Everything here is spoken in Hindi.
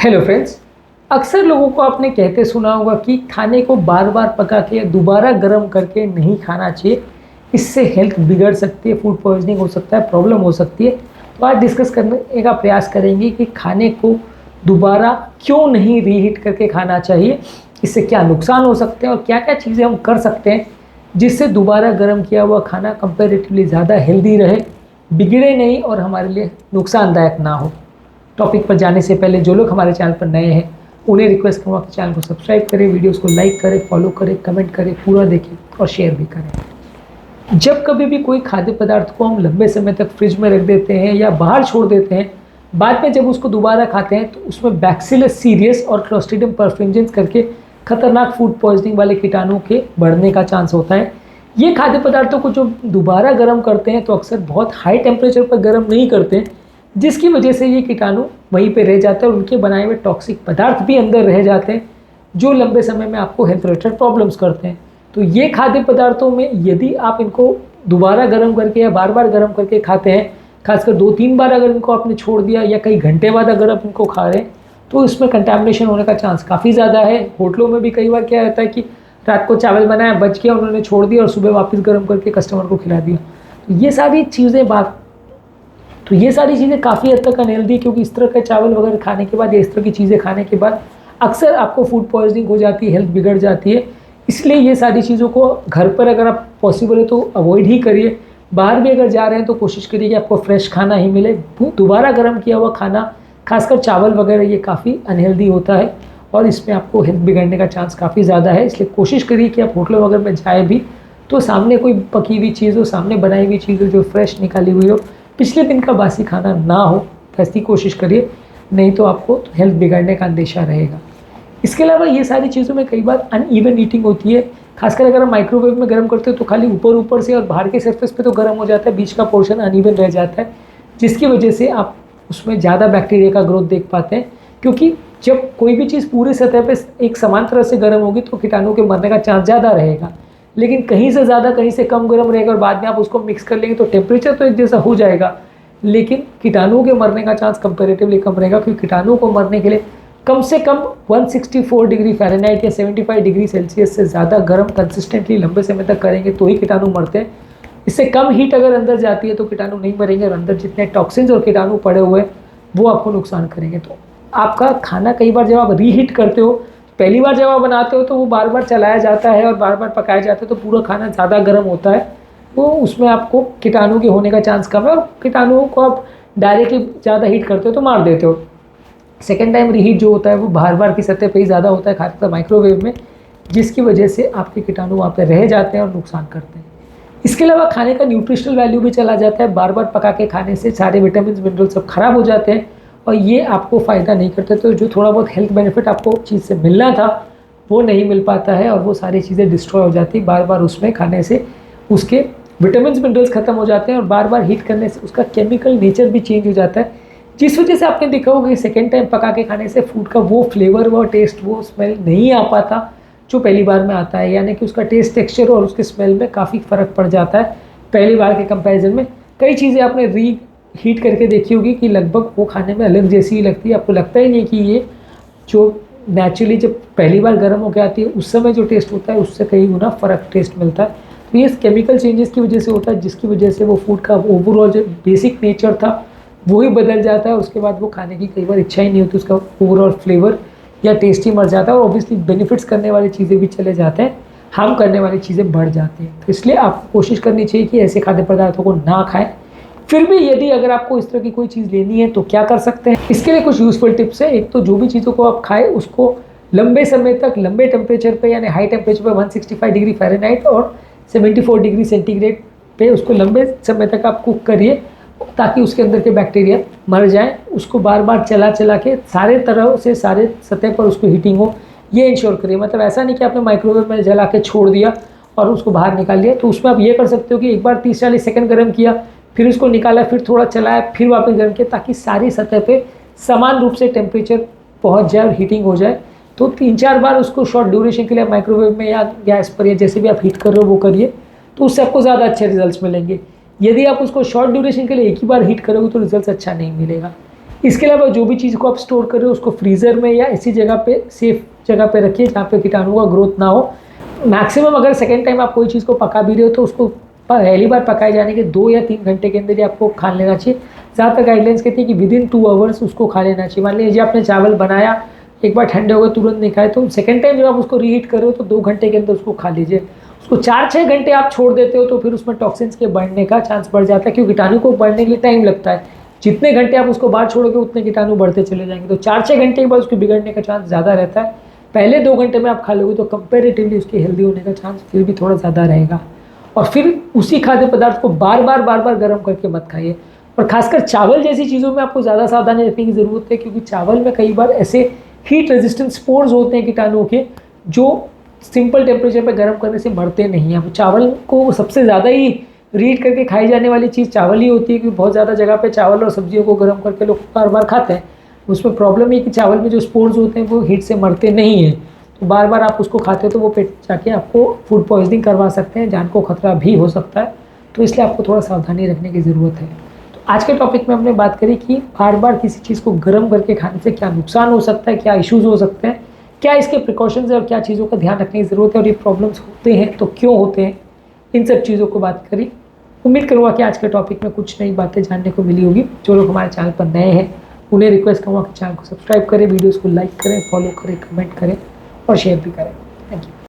Hello friends. अक्सर लोगों को आपने कहते सुना होगा कि खाने को बार बार पका के दोबारा गर्म करके नहीं खाना चाहिए, इससे हेल्थ बिगड़ सकती है, फूड पॉइजनिंग हो सकता है, प्रॉब्लम हो सकती है। तो आज डिस्कस करने का प्रयास करेंगे कि खाने को दोबारा क्यों नहीं रीहीट करके खाना चाहिए, इससे क्या नुकसान हो सकते हैं और क्या क्या चीज़ें हम कर सकते हैं जिससे दोबारा गर्म किया हुआ खाना कंपेरेटिवली ज़्यादा हेल्दी रहे, बिगड़े नहीं और हमारे लिए नुकसानदायक ना हो। टॉपिक पर जाने से पहले जो लोग हमारे चैनल पर नए हैं उन्हें रिक्वेस्ट करूँगा कि चैनल को सब्सक्राइब करें, वीडियोस को लाइक करें, फॉलो करें, कमेंट करें, पूरा देखें और शेयर भी करें। जब कभी भी कोई खाद्य पदार्थ को हम लंबे समय तक फ्रिज में रख देते हैं या बाहर छोड़ देते हैं, बाद में जब उसको दोबारा खाते हैं तो उसमें बैक्सिलस सीरियस और क्लोस्ट्रीडियम परफ्यूजेंस करके खतरनाक फूड पॉइजनिंग वाले कीटाणु के बढ़ने का चांस होता है। ये खाद्य पदार्थों को जो दोबारा गर्म करते हैं तो अक्सर बहुत हाई टेम्परेचर पर गर्म नहीं करते हैं, जिसकी वजह से ये कीटाणु वहीं पे रह जाते हैं और उनके बनाए हुए टॉक्सिक पदार्थ भी अंदर रह जाते हैं, जो लंबे समय में आपको हेल्थ रिलेटेड प्रॉब्लम्स करते हैं। तो ये खाद्य पदार्थों में यदि आप इनको दोबारा गर्म करके या बार बार गर्म करके खाते हैं, खासकर 2-3 बार अगर इनको आपने छोड़ दिया या कई घंटे बाद अगर आप इनको खा रहे हैं, तो इसमें कंटामिनेशन होने का चांस काफ़ी ज़्यादा है। होटलों में भी कई बार क्या होता है कि रात को चावल बनाया, बच गया, उन्होंने छोड़ दिया और सुबह वापस गर्म करके कस्टमर को खिला दिया। तो ये सारी चीज़ें काफ़ी हद तक अनहेल्दी, क्योंकि इस तरह का चावल वगैरह खाने के बाद या इस तरह की चीज़ें खाने के बाद अक्सर आपको फूड पॉइजनिंग हो जाती है, हेल्थ बिगड़ जाती है। इसलिए ये सारी चीज़ों को घर पर अगर आप पॉसिबल है तो अवॉइड ही करिए। बाहर भी अगर जा रहे हैं तो कोशिश करिए कि आपको फ्रेश खाना ही मिले। दोबारा गर्म किया हुआ खाना, खासकर चावल वगैरह, ये काफ़ी अनहेल्दी होता है और इसमें आपको हेल्थ बिगड़ने का चांस काफ़ी ज़्यादा है। इसलिए कोशिश करिए कि आप होटलों वगैरह में जाए भी तो सामने कोई पकी हुई चीज़ हो, सामने बनाई हुई चीज़ हो, जो फ्रेश निकाली हुई हो, पिछले दिन का बासी खाना ना हो, ऐसी कोशिश करिए, नहीं तो आपको हेल्थ बिगड़ने का अंदेशा रहेगा। इसके अलावा ये सारी चीज़ों में कई बार अनइवन ईटिंग होती है, खासकर अगर हम माइक्रोवेव में गर्म करते हो तो खाली ऊपर से और बाहर के सरफेस पे तो गर्म हो जाता है, बीच का पोर्शन अनइवन रह जाता है, जिसकी वजह से आप उसमें ज़्यादा बैक्टीरिया का ग्रोथ देख पाते हैं। क्योंकि जब कोई भी चीज़ पूरी सतह पर एक समान तरह से गर्म होगी तो कीटाणु के मरने का चांस ज़्यादा रहेगा, लेकिन कहीं से ज़्यादा कहीं से कम गर्म रहेगा और बाद में आप उसको मिक्स कर लेंगे तो टेम्परेचर तो एक जैसा हो जाएगा, लेकिन कीटाणुओं के मरने का चांस कंपैरेटिवली कम रहेगा। क्योंकि कीटाणुओं को मरने के लिए कम से कम 164 डिग्री फ़ारेनहाइट या 75 डिग्री सेल्सियस से ज़्यादा गर्म कंसिस्टेंटली लंबे समय तक करेंगे तो ही कीटाणु मरते हैं। इससे कम हीट अगर अंदर जाती है तो कीटाणु नहीं मरेंगे और अंदर जितने टॉक्सिन्स और कीटाणु पड़े हुए हैं वो आपको नुकसान करेंगे। तो आपका खाना कई बार जब आप रीहीट करते हो, पहली बार जब आप बनाते हो तो वो बार बार चलाया जाता है और बार बार पकाया जाता है, तो पूरा खाना ज़्यादा गर्म होता है, तो उसमें आपको कीटाणु के होने का चांस कम है और कीटाणुओं को आप डायरेक्टली ज़्यादा हीट करते हो तो मार देते हो। सेकेंड टाइम रीहीट जो होता है वो बार बार की सतह पे ही ज़्यादा होता है, खासकर माइक्रोवेव में, जिसकी वजह से आपके कीटाणु वहाँ पे रह जाते हैं और नुकसान करते हैं। इसके अलावा खाने का न्यूट्रिशनल वैल्यू भी चला जाता है। बार बार पका के खाने से सारे विटामिन मिनरल सब खराब हो जाते हैं और ये आपको फ़ायदा नहीं करते, तो जो थोड़ा बहुत हेल्थ बेनिफिट आपको चीज़ से मिलना था वो नहीं मिल पाता है और वो सारी चीज़ें डिस्ट्रॉय हो जाती है। बार बार उसमें खाने से उसके विटामिन मिनरल्स ख़त्म हो जाते हैं और बार बार हीट करने से उसका केमिकल नेचर भी चेंज हो जाता है, जिस वजह से आपने देखा होगा कि सेकेंड टाइम पका के खाने से फूड का वो फ्लेवर, वो टेस्ट, वो स्मेल नहीं आ पाता जो पहली बार में आता है। यानी कि उसका टेस्ट, टेक्सचर और उसके स्मेल में काफ़ी फ़र्क पड़ जाता है पहली बार के कंपैरिजन में। कई चीज़ें आपने हीट करके देखी होगी कि लगभग वो खाने में अलग जैसी ही लगती है, आपको लगता ही नहीं कि ये जो नेचुरली जब पहली बार गर्म होकर आती है उस समय जो टेस्ट होता है उससे कई गुना फ़र्क टेस्ट मिलता है। तो ये केमिकल चेंजेस की वजह से होता है, जिसकी वजह से वो फूड का ओवरऑल जो बेसिक नेचर था वो ही बदल जाता है। उसके बाद वो खाने की कई बार इच्छा ही नहीं होती, उसका ओवरऑल फ्लेवर या टेस्ट ही मर जाता है और ऑब्वियसली बेनिफिट्स करने वाली चीज़ें भी चले जाते हैं, हार्म करने वाली चीज़ें बढ़ जाती हैं। तो इसलिए आपको कोशिश करनी चाहिए कि ऐसे खाद्य पदार्थों को ना खाएं। फिर भी यदि अगर आपको इस तरह की कोई चीज़ लेनी है तो क्या कर सकते हैं, इसके लिए कुछ यूज़फुल टिप्स है। एक तो जो भी चीज़ों को आप खाएं उसको लंबे समय तक लंबे टेम्परेचर पे, यानी हाई टेम्परेचर पे 165 डिग्री फ़ारेनहाइट और 74 डिग्री सेंटीग्रेड पे उसको लंबे समय तक आप कुक करिए ताकि उसके अंदर के बैक्टीरिया मर जाएं। उसको बार बार चला के सारे तरह से सारे सतह पर उसको हीटिंग हो, ये इंश्योर करिए। मतलब ऐसा नहीं कि आपने माइक्रोवेव में जला के छोड़ दिया और उसको बाहर निकाल लिया। तो उसमें आप ये कर सकते हो कि एक बार 30-40 सेकंड गर्म किया, फिर उसको निकाला, फिर थोड़ा चलाया, फिर वापस गर्म किया, ताकि सारी सतह पे समान रूप से टेम्परेचर पहुंच जाए और हीटिंग हो जाए। तो 3-4 बार उसको शॉर्ट ड्यूरेशन के लिए माइक्रोवेव में या गैस पर या जैसे भी आप हीट कर रहे हो वो करिए, तो उससे आपको ज़्यादा अच्छे रिजल्ट्स मिलेंगे। यदि आप उसको शॉर्ट ड्यूरेशन के लिए एक ही बार हीट करोगे तो रिजल्ट अच्छा नहीं मिलेगा। इसके अलावा जो भी चीज़ को आप स्टोर कर रहे हो उसको फ्रीज़र में या ऐसी जगह पे, सेफ जगह पे रखिए जहाँ पे कीटाणु का ग्रोथ ना हो। मैक्सिमम अगर सेकेंड टाइम आप कोई चीज़ को पका भी रहे हो तो उसको पहली बार पकाए जाने के 2 या 3 घंटे के अंदर ही आपको खा लेना चाहिए। ज़्यादातर गाइडलाइंस कहती है कि विदिन 2 आवर्स उसको खा लेना चाहिए। मान लीजिए आपने चावल बनाया, एक बार ठंडे हो गए, तुरंत नहीं खाए, तो सेकेंड टाइम जब आप उसको रीहीट कर रहे हो तो 2 घंटे के अंदर उसको खा लीजिए। उसको 4-6 घंटे आप छोड़ देते हो तो फिर उसमें टॉक्सिन्स के बढ़ने का चांस बढ़ जाता है, क्योंकि कीटाणु को बढ़ने के लिए टाइम लगता है। जितने घंटे आप उसको बाहर छोड़ोगे उतने कीटाणु बढ़ते चले जाएंगे, तो 4-6 घंटे के बाद उसके बिगड़ने का चांस ज़्यादा रहता है। पहले 2 घंटे में आप खा लोगे तो कंपेरेटिवली उसके हेल्दी होने का चांस फिर भी थोड़ा ज़्यादा रहेगा। और फिर उसी खाद्य पदार्थ को बार बार गर्म करके मत खाइए। और खासकर चावल जैसी चीज़ों में आपको ज़्यादा सावधानी रखने की ज़रूरत है, क्योंकि चावल में कई बार ऐसे हीट रेजिस्टेंट स्पोर्स होते हैं कीटाणुओं के, जो सिंपल टेम्परेचर पे गर्म करने से मरते नहीं हैं। चावल को सबसे ज़्यादा ही रीहीट करके खाई जाने वाली चीज़ चावल ही होती है, क्योंकि बहुत ज़्यादा जगह पे चावल और सब्जियों को गर्म करके लोग बार बार खाते हैं। उसमें प्रॉब्लम ये कि चावल में जो स्पोर्स होते हैं वो हीट से मरते नहीं हैं, तो बार बार आप उसको खाते हो तो वो पेट जाके आपको फूड पॉइजनिंग करवा सकते हैं, जान को खतरा भी हो सकता है। तो इसलिए आपको थोड़ा सावधानी रखने की ज़रूरत है। तो आज के टॉपिक में हमने बात करी कि बार बार किसी चीज़ को गर्म करके खाने से क्या नुकसान हो सकता है, क्या इश्यूज़ हो सकते हैं, क्या इसके प्रिकॉशंस है और क्या चीज़ों का ध्यान रखने की ज़रूरत है, और ये प्रॉब्लम्स होते हैं तो क्यों होते हैं, इन सब चीज़ों को बात करी। उम्मीद करूँगा कि आज के टॉपिक में कुछ नई बातें जानने को मिली होगी। जो लोग हमारे चैनल पर नए हैं उन्हें रिक्वेस्ट करूँगा कि चैनल को सब्सक्राइब करें, वीडियोज़ को लाइक करें, फॉलो करें, कमेंट करें और शेयर भी करें। Thank you.